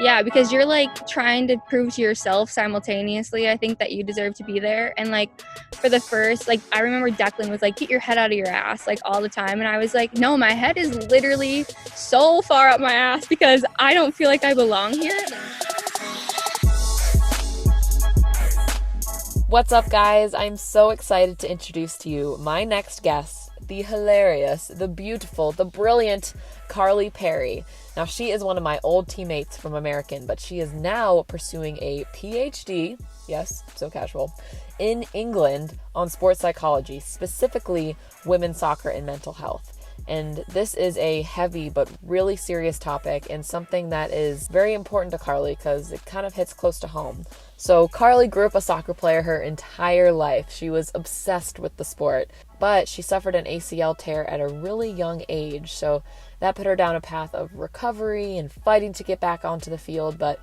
Yeah, because you're like trying to prove to yourself simultaneously, I think, that you deserve to be there. And like for the first, like I remember Declan was like, get your head out of your ass, like all the time. And I was like, no, my head is literally so far up my ass because I don't feel like I belong here. What's up, guys? I'm so excited to introduce to you my next guest, the hilarious, the beautiful, the brilliant Carly Perry. Now, she is one of my old teammates from American, but she is now pursuing a PhD, yes, so casual, in England on sports psychology, specifically women's soccer and mental health. And this is a heavy but really serious topic and something that is very important to Carly because it kind of hits close to home. So Carly grew up a soccer player her entire life. She was obsessed with the sport, but she suffered an ACL tear at a really young age. So that put her down a path of recovery and fighting to get back onto the field. But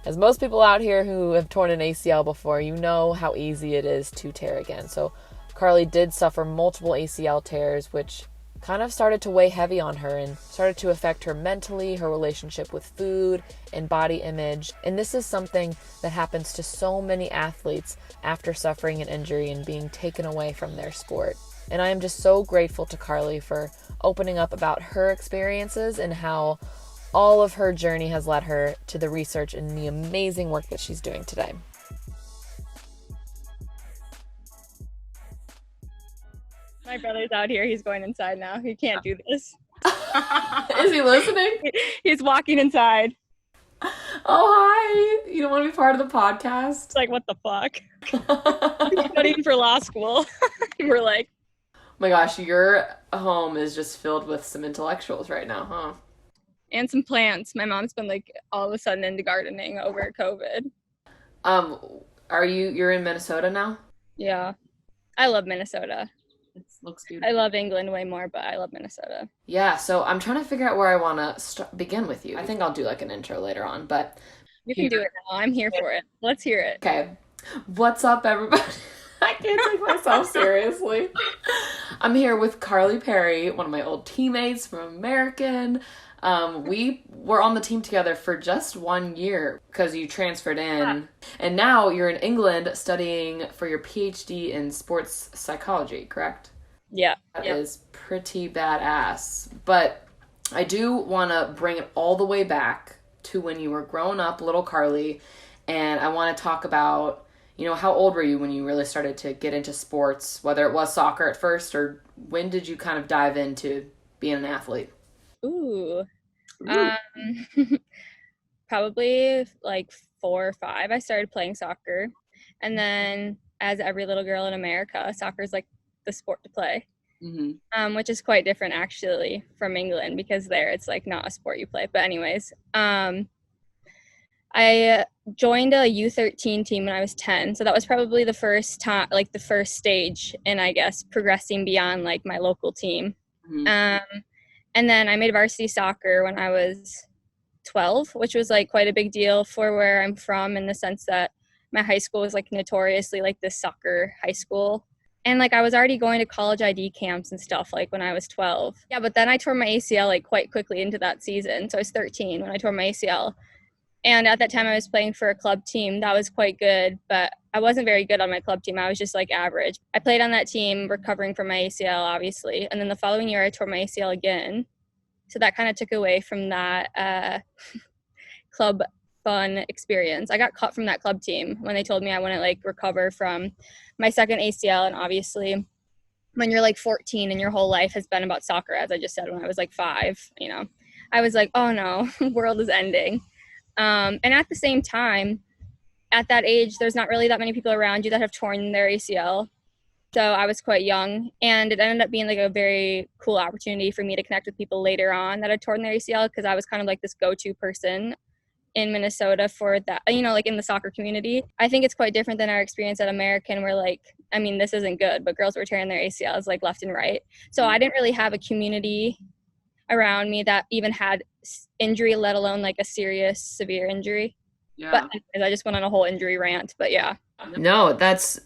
as most people out here who have torn an ACL before, you know how easy it is to tear again. So Carly did suffer multiple ACL tears, which kind of started to weigh heavy on her and started to affect her mentally, her relationship with food and body image. And this is something that happens to so many athletes after suffering an injury and being taken away from their sport. And I am just so grateful to Carly for opening up about her experiences and how all of her journey has led her to the research and the amazing work that she's doing today. My brother's out here. He's going inside now. He can't do this. Is he listening? He's walking inside. Oh, hi. You don't want to be part of the podcast? It's like, what the fuck? He's studying for law school. We're like, oh my gosh, your home is just filled with some intellectuals right now, huh? And some plants. My mom's been like all of a sudden into gardening over COVID. You're in Minnesota now? Yeah. I love Minnesota. It looks beautiful. I love England way more, but I love Minnesota. Yeah, so I'm trying to figure out where I want to begin with you. I think I'll do like an intro later on, but you can do it now. I'm here for it. Let's hear it. Okay. What's up, everybody? I can't take myself seriously. I'm here with Carly Perry, one of my old teammates from American. We were on the team together for just 1 year because you transferred in, and now you're in England studying for your PhD in sports psychology, correct? Yeah. That is pretty badass. But I do want to bring it all the way back to when you were growing up, little Carly, and I want to talk about, how old were you when you really started to get into sports, whether it was soccer at first, or when did you kind of dive into being an athlete? Ooh. Probably like 4 or 5. I started playing soccer, and then as every little girl in America, soccer is like the sport to play. Mm-hmm. Which is quite different actually from England because there it's like not a sport you play. But anyways, I joined a U13 team when I was 10, so that was probably the first time, like the first stage in, I guess, progressing beyond like my local team. Mm-hmm. And then I made varsity soccer when I was 12, which was like quite a big deal for where I'm from in the sense that my high school was like notoriously like this soccer high school. And like I was already going to college ID camps and stuff like when I was 12. Yeah, but then I tore my ACL like quite quickly into that season. So I was 13 when I tore my ACL. And at that time I was playing for a club team that was quite good, but I wasn't very good on my club team. I was just like average. I played on that team recovering from my ACL, obviously. And then the following year I tore my ACL again. So that kind of took away from that club fun experience. I got cut from that club team when they told me I wouldn't like recover from my second ACL. And obviously when you're like 14 and your whole life has been about soccer, as I just said, when I was like 5, I was like, oh no, world is ending. And at the same time, at that age, there's not really that many people around you that have torn their ACL. So I was quite young, and it ended up being like a very cool opportunity for me to connect with people later on that had torn their ACL because I was kind of like this go-to person in Minnesota for that, like in the soccer community. I think it's quite different than our experience at American where this isn't good, but girls were tearing their ACLs like left and right. So I didn't really have a community around me that even had injury, let alone like a serious, severe injury. Yeah. But I just went on a whole injury rant, but yeah. No, that's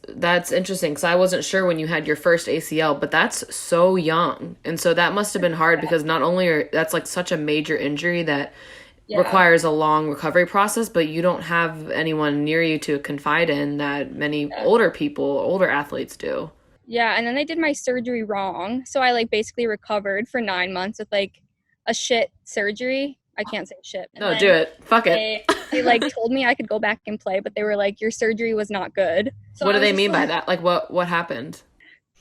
interesting because I wasn't sure when you had your first ACL, but that's so young. And so that must have been hard because not only are that's like such a major injury that Yeah. requires a long recovery process, but you don't have anyone near you to confide in that many older people, older athletes do. Yeah, and then they did my surgery wrong. So I like basically recovered for 9 months with like a shit surgery. I can't say shit. And No, do then it. Fuck it. they like told me I could go back and play, but they were like, your surgery was not good. So What I do was they just mean by like, that? Like what happened?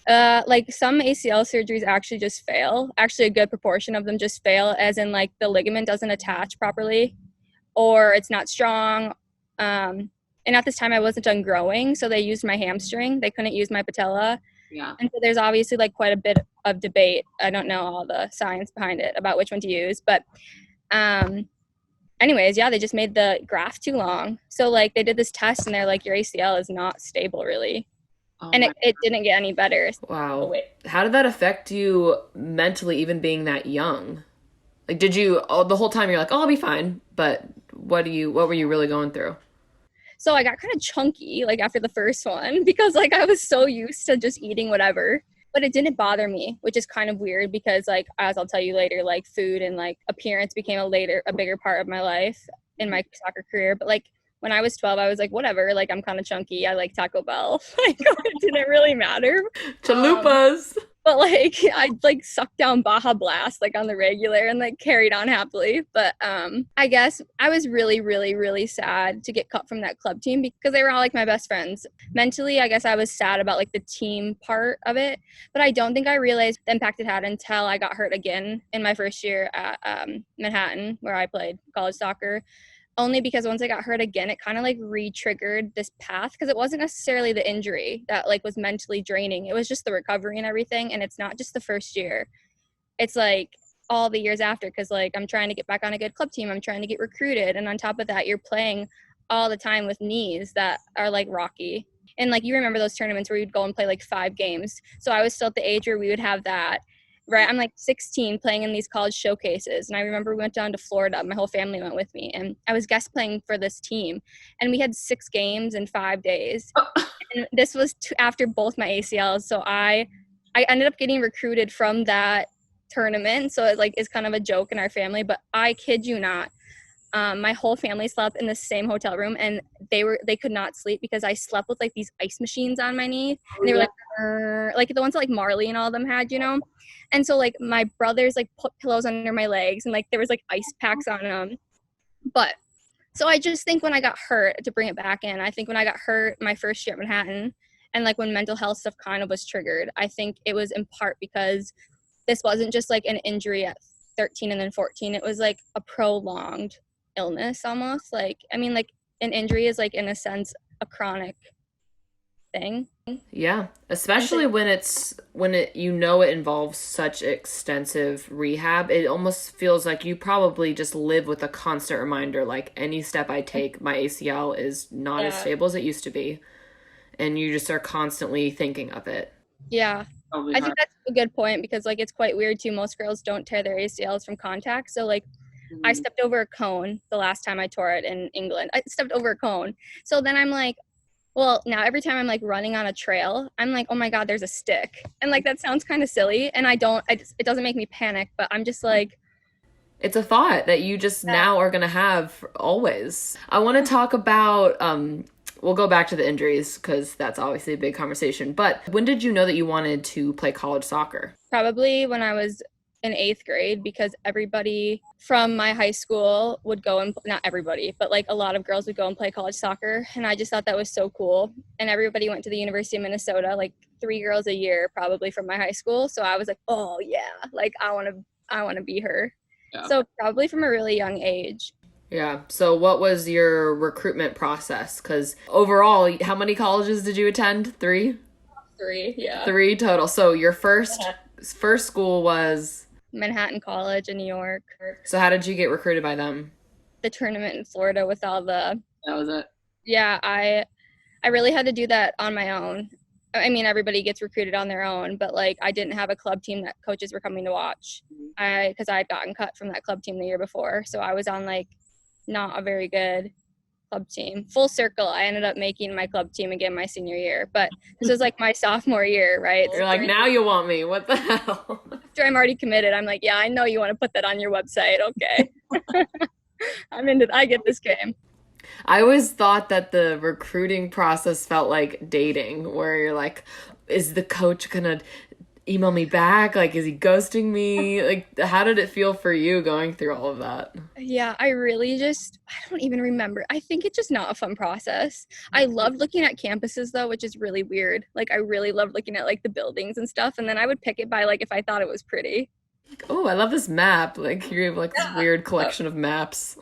like some ACL surgeries actually just fail. Actually, a good proportion of them just fail, as in like the ligament doesn't attach properly or it's not strong. And at this time, I wasn't done growing, so they used my hamstring. They couldn't use my patella. Yeah. And so there's obviously like quite a bit of debate. I don't know all the science behind it about which one to use, but um, anyways, yeah, they just made the graft too long. So like they did this test and they're like, your ACL is not stable really. Oh And my. it didn't get any better. Wow. How did that affect you mentally, even being that young? Like, did you the whole time you're like, "Oh, I'll be fine," but what were you really going through? So I got kind of chunky like after the first one because like I was so used to just eating whatever. But it didn't bother me, which is kind of weird because like as I'll tell you later, like food and like appearance became a bigger part of my life in my soccer career. But like when I was 12, I was like, whatever, like I'm kind of chunky. I like Taco Bell. Like it didn't really matter. Chalupas. But like I like sucked down Baja Blast like on the regular and like carried on happily. But I guess I was really, really, really sad to get cut from that club team because they were all like my best friends. Mentally, I guess I was sad about like the team part of it, but I don't think I realized the impact it had until I got hurt again in my first year at Manhattan, where I played college soccer. Only because once I got hurt again, it kind of like re-triggered this path because it wasn't necessarily the injury that like was mentally draining. It was just the recovery and everything. And it's not just the first year. It's like all the years after because like I'm trying to get back on a good club team. I'm trying to get recruited. And on top of that, you're playing all the time with knees that are like rocky. And like you remember those tournaments where you'd go and play like 5 games. So I was still at the age where we would have that. Right, I'm like 16 playing in these college showcases. And I remember we went down to Florida. My whole family went with me. And I was guest playing for this team. And we had 6 games in 5 days. And this was after both my ACLs. So I ended up getting recruited from that tournament. So it like is kind of a joke in our family. But I kid you not, my whole family slept in the same hotel room, and they could not sleep because I slept with like these ice machines on my knee, and they were like the ones that like Marley and all of them had, you know. And so like my brothers like put pillows under my legs, and like there was like ice packs on them. But so I just think when I got hurt, to bring it back in, I think when I got hurt my first year at Manhattan, and like when mental health stuff kind of was triggered, I think it was in part because this wasn't just like an injury at 13 and then 14. It was like a prolonged illness almost. Like, I mean, like an injury is like in a sense a chronic thing. Yeah, especially when it it involves such extensive rehab. It almost feels like you probably just live with a constant reminder like any step I take, my ACL is not as stable as it used to be. And you just are constantly thinking of it. Yeah. I think that's a good point because like it's quite weird too. Most girls don't tear their ACLs from contact. So like I stepped over a cone the last time I tore it in England. I stepped over a cone. So then I'm like, well, now every time I'm like running on a trail, I'm like, oh my God, there's a stick. And like that sounds kind of silly. And it doesn't make me panic, but I'm just like, It's a thought that you just now are going to have always. I want to talk about we'll go back to the injuries because that's obviously a big conversation. But when did you know that you wanted to play college soccer? probably when I was in 8th grade because everybody from my high school would go and not everybody, but like a lot of girls would go and play college soccer. And I just thought that was so cool. And everybody went to the University of Minnesota, like 3 girls a year probably from my high school. So I was like, oh yeah, like I want to be her. Yeah. So probably from a really young age. Yeah. So what was your recruitment process? Because overall, how many colleges did you attend? 3? 3, yeah. 3 total. So your first school was Manhattan College in New York. So how did you get recruited by them? The tournament in Florida with all the. That was it. Yeah, I really had to do that on my own. I mean, everybody gets recruited on their own, but like I didn't have a club team that coaches were coming to watch. Because I had gotten cut from that club team the year before, so I was on like not a very good club team. Full circle, I ended up making my club team again my senior year. But this was like my sophomore year, right? You're like, now you want me. What the hell? After I'm already committed, I'm like, yeah, I know you want to put that on your website. Okay. I get this game. I always thought that the recruiting process felt like dating, where you're like, is the coach gonna email me back? Like, is he ghosting me? Like, how did it feel for you going through all of that? Yeah, I don't even remember. I think it's just not a fun process. I loved looking at campuses though, which is really weird. Like, I really loved looking at like the buildings and stuff. And then I would pick it by like if I thought it was pretty. Like, oh, I love this map. Like, you have like this weird collection of maps.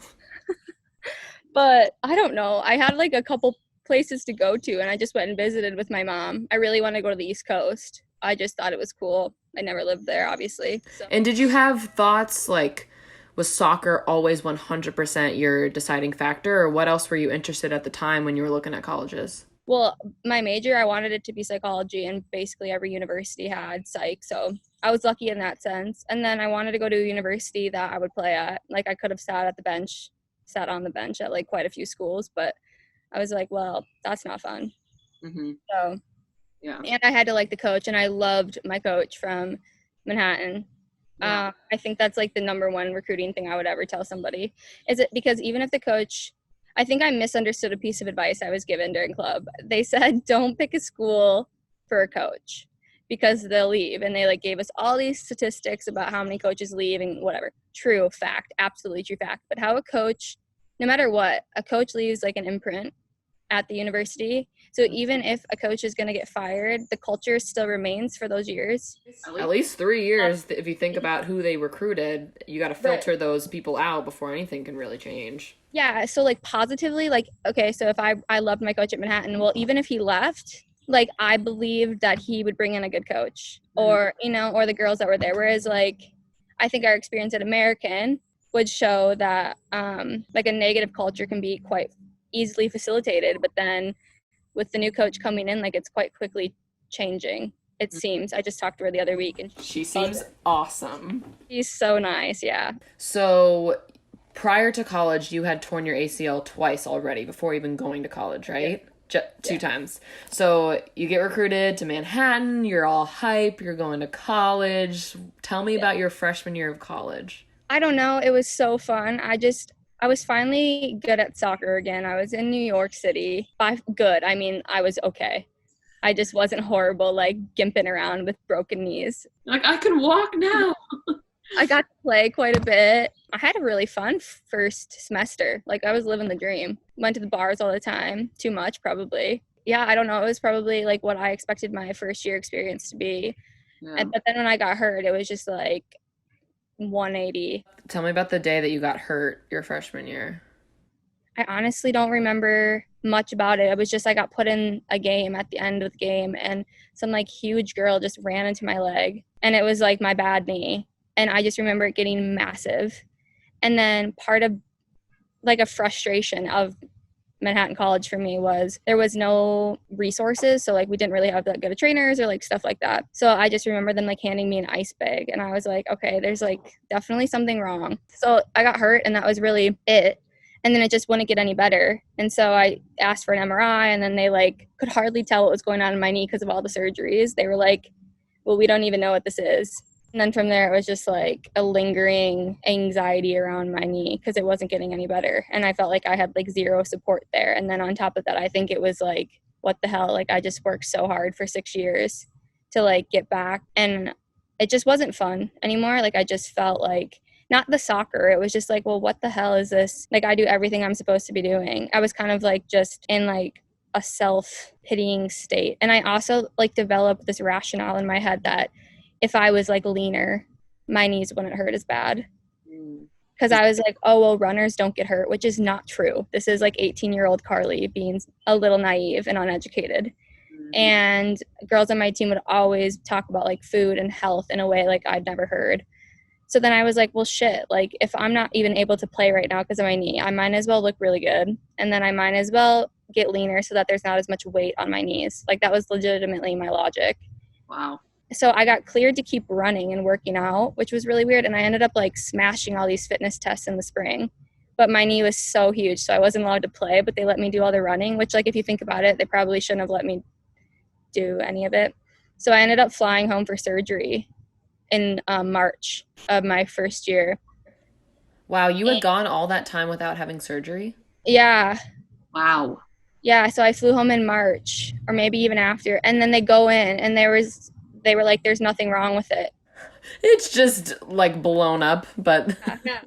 But I don't know. I had like a couple places to go to and I just went and visited with my mom. I really wanted to go to the East Coast. I just thought it was cool. I never lived there, obviously. So. And did you have thoughts like, was soccer always 100% your deciding factor, or what else were you interested at the time when you were looking at colleges? Well, my major, I wanted it to be psychology, and basically every university had psych. So I was lucky in that sense. And then I wanted to go to a university that I would play at. Like, I could have sat on the bench at like quite a few schools, but I was like, well, that's not fun. Mm-hmm. So, yeah. And I had to like the coach, and I loved my coach from Manhattan. Yeah. I think that's like the number one recruiting thing I would ever tell somebody, is it because even if the coach, I think I misunderstood a piece of advice I was given during club. They said, don't pick a school for a coach because they'll leave. And they like gave us all these statistics about how many coaches leave and whatever. True fact, absolutely true fact. But how a coach, no matter what, a coach leaves like an imprint at the university. So even if a coach is going to get fired, the culture still remains for those years. At least 3 years. If you think about who they recruited, you got to filter those people out before anything can really change. Yeah. So like positively, like, okay, so if I loved my coach at Manhattan, well, even if he left, like I believed that he would bring in a good coach or, you know, or the girls that were there. Whereas like, I think our experience at American would show that like a negative culture can be quite easily facilitated, but then with the new coach coming in, like it's quite quickly changing, it seems. I just talked to her the other week and she seems awesome. She's so nice. Yeah. So prior to college, you had torn your ACL twice already before even going to college, right? Two times. So you get recruited to Manhattan, you're all hype, you're going to college. Tell me about your freshman year of college. I don't know. It was so fun. I was finally good at soccer again. I was in New York City. By good, I mean I was okay. I just wasn't horrible, like gimping around with broken knees. Like, I can walk now. I got to play quite a bit. I had a really fun first semester. Like, I was living the dream. Went to the bars all the time. Too much, probably. Yeah, I don't know. It was probably like what I expected my first year experience to be. Yeah. But then when I got hurt, it was just like 180. Tell me about the day that you got hurt your freshman year. I honestly don't remember much about it. It was just I got put in a game at the end of the game, and some like huge girl just ran into my leg, and it was like my bad knee. And I just remember it getting massive. And then part of like a frustration of Manhattan College for me was there was no resources. So like we didn't really have that good of trainers or like stuff like that. So I just remember them like handing me an ice bag, and I was like, okay, there's like definitely something wrong. So I got hurt, and that was really it. And then it just wouldn't get any better. And so I asked for an MRI, and then they like could hardly tell what was going on in my knee because of all the surgeries. They were like, well, we don't even know what this is. And then from there, it was just like a lingering anxiety around my knee because it wasn't getting any better. And I felt like I had like zero support there. And then on top of that, I think it was like, what the hell? Like, I just worked so hard for 6 years to like get back. And it just wasn't fun anymore. Like, I just felt like, not the soccer. It was just like, well, what the hell is this? Like, I do everything I'm supposed to be doing. I was kind of like just in like a self-pitying state. And I also like developed this rationale in my head that if I was like leaner, my knees wouldn't hurt as bad. Because I was like, oh, well, runners don't get hurt, which is not true. This is like 18-year-old Carly being a little naive and uneducated. And girls on my team would always talk about like food and health in a way like I'd never heard. So then I was like, well, shit, like if I'm not even able to play right now because of my knee, I might as well look really good. And then I might as well get leaner so that there's not as much weight on my knees. Like, that was legitimately my logic. Wow. So I got cleared to keep running and working out, which was really weird. And I ended up like smashing all these fitness tests in the spring, but my knee was so huge, so I wasn't allowed to play, but they let me do all the running, which, like, if you think about it, they probably shouldn't have let me do any of it. So I ended up flying home for surgery in March of my first year. Wow, you had gone all that time without having surgery? Yeah. Wow. Yeah, so I flew home in March or maybe even after, and then they go in and they were like, there's nothing wrong with it. It's just like blown up, but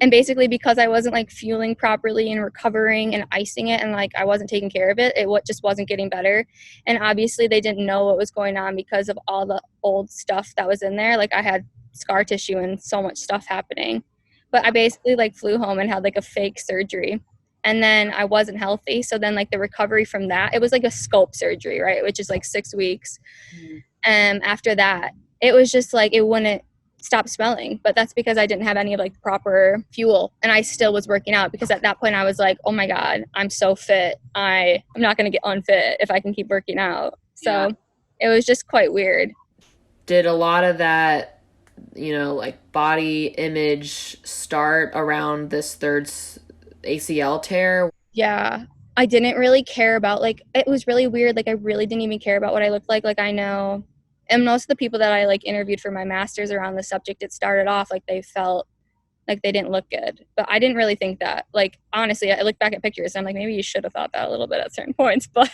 And basically because I wasn't like fueling properly and recovering and icing it, and like I wasn't taking care of it, just wasn't getting better. And obviously they didn't know what was going on because of all the old stuff that was in there. Like I had scar tissue and so much stuff happening. But I basically like flew home and had like a fake surgery. And then I wasn't healthy. So then like the recovery from that, it was like a scope surgery, right? Which is like 6 weeks. And after that, it was just like it wouldn't stop swelling, but that's because I didn't have any of like proper fuel, and I still was working out because at that point I was like, oh my god, I'm so fit, I'm not going to get unfit if I can keep working out. So it was just quite weird. did a lot of that, like body image start around this third ACL tear? Yeah, I didn't really care about, like, it was really weird, like I really didn't even care about what I looked like I know, and most of the people that I like interviewed for my master's around the subject, it started off like they felt like they didn't look good, but I didn't really think that. Like honestly, I look back at pictures and I'm like, maybe you should have thought that a little bit at certain points, but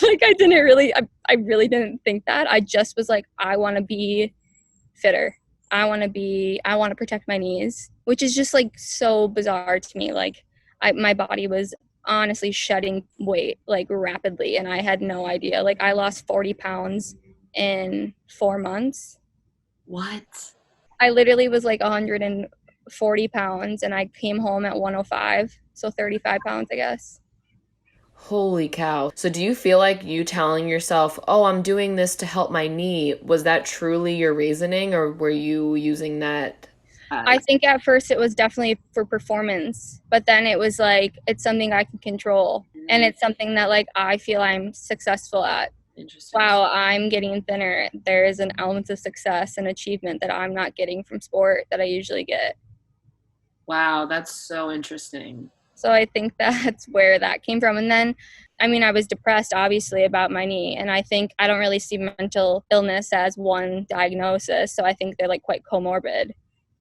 like I really didn't think that. I just was like, I want to be fitter. I want to protect my knees, which is just like so bizarre to me. Like my body was honestly shedding weight like rapidly, and I had no idea. Like I lost 40 pounds in 4 months. What? I literally was like 140 pounds and I came home at 105. So 35 pounds, I guess. Holy cow. So do you feel like you telling yourself, oh, I'm doing this to help my knee, was that truly your reasoning, or were you using that? I think at first it was definitely for performance, but then it was like, it's something I can control. And it's something that like I feel I'm successful at. Interesting. Wow, I'm getting thinner. There is an element of success and achievement that I'm not getting from sport that I usually get. Wow, that's so interesting. So I think that's where that came from. And then, I mean, I was depressed, obviously, about my knee. And I think I don't really see mental illness as one diagnosis. So I think they're like quite comorbid,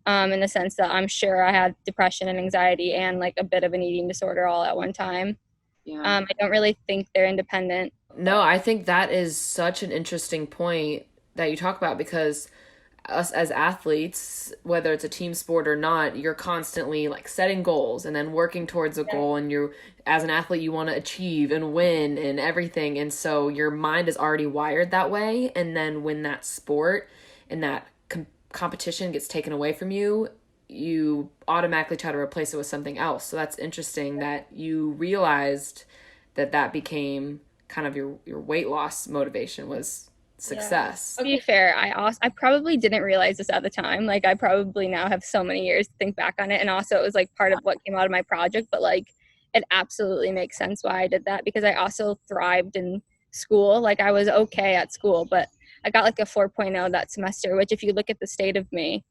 in the sense that I'm sure I had depression and anxiety and like a bit of an eating disorder all at one time. Yeah. I don't really think they're independent. No, I think that is such an interesting point that you talk about, because us as athletes, whether it's a team sport or not, you're constantly like setting goals and then working towards a goal, and you, as an athlete, you want to achieve and win and everything, and so your mind is already wired that way. And then when that sport and that competition gets taken away from you, you automatically try to replace it with something else. So that's interesting that you realized that that became kind of your weight loss motivation was success. To be fair, I probably didn't realize this at the time. Like I probably now have so many years to think back on it, and also it was like part of what came out of my project, but like it absolutely makes sense why I did that, because I also thrived in school. Like I was okay at school, but I got like a 4.0 that semester, which if you look at the state of me,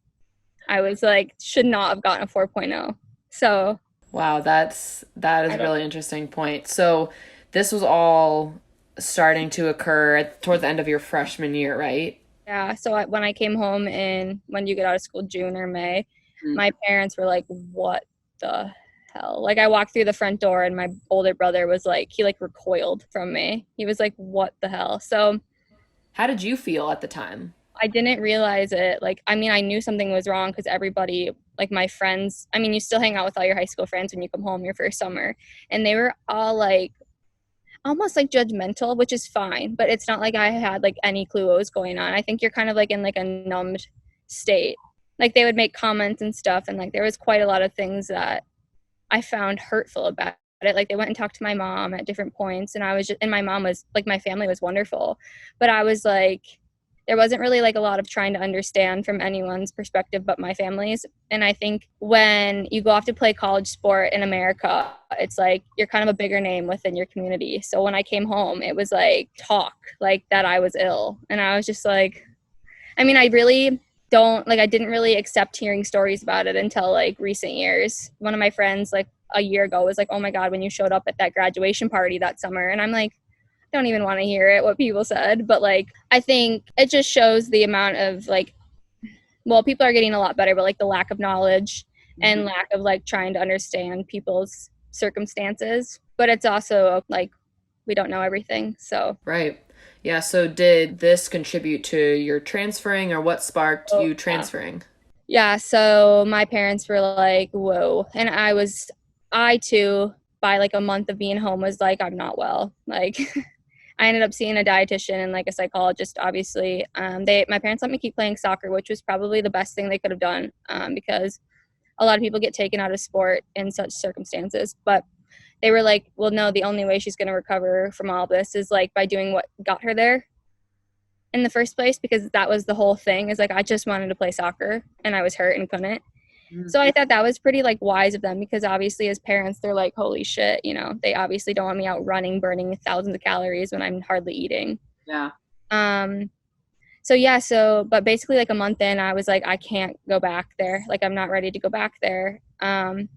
I was like should not have gotten a 4.0. So wow, that is a really interesting point. So this was all starting to occur toward the end of your freshman year, right? Yeah. So when I came home when you get out of school, June or May, my parents were like, what the hell? Like I walked through the front door and my older brother was like, he like recoiled from me. He was like, what the hell? So how did you feel at the time? I didn't realize it. Like, I mean, I knew something was wrong because everybody, like my friends, I mean, you still hang out with all your high school friends when you come home your first summer. And they were all like, almost like judgmental, which is fine, but it's not like I had like any clue what was going on. I think you're kind of like in like a numbed state. Like they would make comments and stuff, and like there was quite a lot of things that I found hurtful about it. Like they went and talked to my mom at different points, and and my mom was like, my family was wonderful, but I was like, there wasn't really like a lot of trying to understand from anyone's perspective but my family's. And I think when you go off to play college sport in America, it's like you're kind of a bigger name within your community. So when I came home, it was like talk like that I was ill. And I was just like, I mean, I really I didn't really accept hearing stories about it until like recent years. One of my friends like a year ago was like, oh my God, when you showed up at that graduation party that summer. And I'm like, I don't even want to hear it, what people said. But like, I think it just shows the amount of like, well, people are getting a lot better, but like the lack of knowledge and lack of like trying to understand people's circumstances. But it's also like, we don't know everything. So. Right. Yeah. So did this contribute to your transferring, or what sparked you transferring? Yeah. So my parents were like, whoa. And I too, by like a month of being home, was like, I'm not well. Like, I ended up seeing a dietitian and like a psychologist, obviously. My parents let me keep playing soccer, which was probably the best thing they could have done, because a lot of people get taken out of sport in such circumstances. But they were like, well, no, the only way she's going to recover from all this is like by doing what got her there in the first place, because that was the whole thing, is like, I just wanted to play soccer and I was hurt and couldn't. So I thought that was pretty like wise of them, because obviously as parents, they're like, holy shit, you know, they obviously don't want me out running, burning thousands of calories when I'm hardly eating. Yeah. But basically like a month in, I was like, I can't go back there. Like, I'm not ready to go back there. And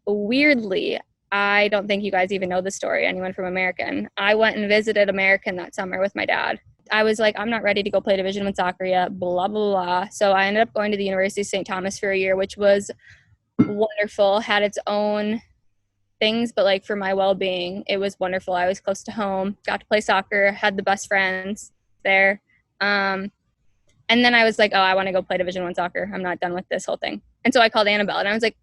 weirdly, I don't think you guys even know the story, anyone from American. I went and visited American that summer with my dad. I was like, I'm not ready to go play Division I soccer yet, blah, blah, blah. So I ended up going to the University of St. Thomas for a year, which was wonderful, had its own things, but like for my well-being, it was wonderful. I was close to home, got to play soccer, had the best friends there. And then I was like, oh, I want to go play Division I soccer. I'm not done with this whole thing. And so I called Annabelle and I was like,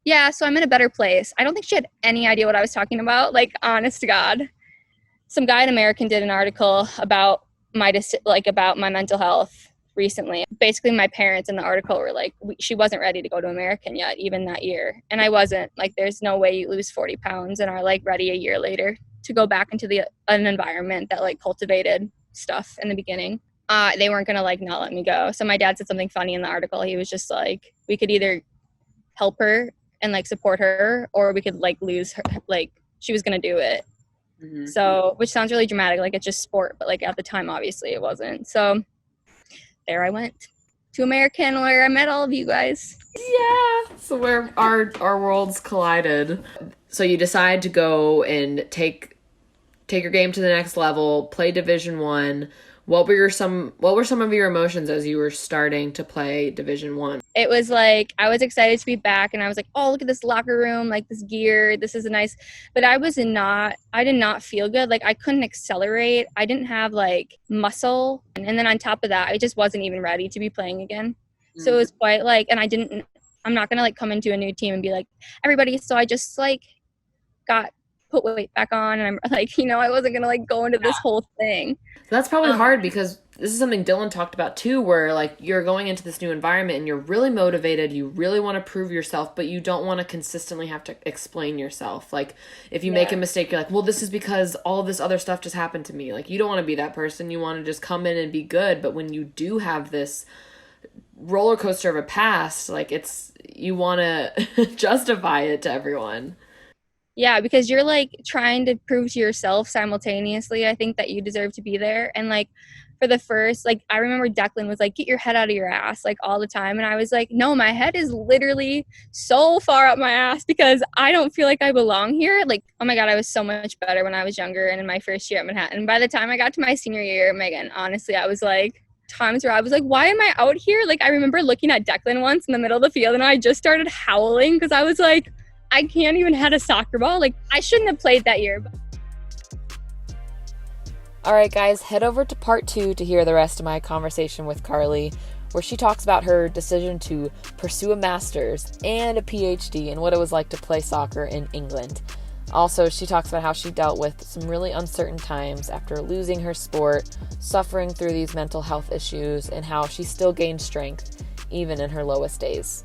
yeah, so I'm in a better place. I don't think she had any idea what I was talking about. Like, honest to God. Some guy in American did an article about about my mental health recently. Basically, my parents in the article were like, she wasn't ready to go to American yet, even that year. And I wasn't. Like, there's no way you lose 40 pounds and are like ready a year later to go back into an environment that like cultivated stuff in the beginning. They weren't going to like not let me go. So my dad said something funny in the article. He was just like, we could either help her and like support her, or we could like lose her. Like, she was going to do it. So, which sounds really dramatic, like it's just sport, but like at the time, obviously it wasn't. So there I went to American, where I met all of you guys. Yeah. So where our worlds collided. So you decide to go and take your game to the next level, play Division I. What were some of your emotions as you were starting to play Division I? It was like, I was excited to be back, and I was like, oh, look at this locker room, like this gear, this is nice. But I did not feel good. Like, I couldn't accelerate. I didn't have like muscle. And then on top of that, I just wasn't even ready to be playing again. So it was quite like, and I'm not going to like come into a new team and be like, everybody. So I just like got put weight back on, and I'm like, you know, I wasn't going to like go into this whole thing. That's probably hard, because this is something Dylan talked about too, where like you're going into this new environment and you're really motivated, you really want to prove yourself, but you don't want to consistently have to explain yourself. Like, if you make a mistake, you're like, well, this is because all of this other stuff just happened to me. Like, you don't want to be that person. You want to just come in and be good. But when you do have this roller coaster of a past, like, you want to justify it to everyone. Yeah, because you're like trying to prove to yourself simultaneously, I think, that you deserve to be there. And like, for the first, like, I remember Declan was like, get your head out of your ass, like, all the time. And I was like, no, my head is literally so far up my ass because I don't feel like I belong here. Like, oh my God, I was so much better when I was younger and in my first year at Manhattan. By the time I got to my senior year, Megan, honestly, I was like, times where I was like, why am I out here? Like, I remember looking at Declan once in the middle of the field and I just started howling because I was like, I can't even head a soccer ball. Like, I shouldn't have played that year. All right, guys, head over to part 2 to hear the rest of my conversation with Carly, where she talks about her decision to pursue a master's and a PhD and what it was like to play soccer in England. Also, she talks about how she dealt with some really uncertain times after losing her sport, suffering through these mental health issues, and how she still gained strength even in her lowest days.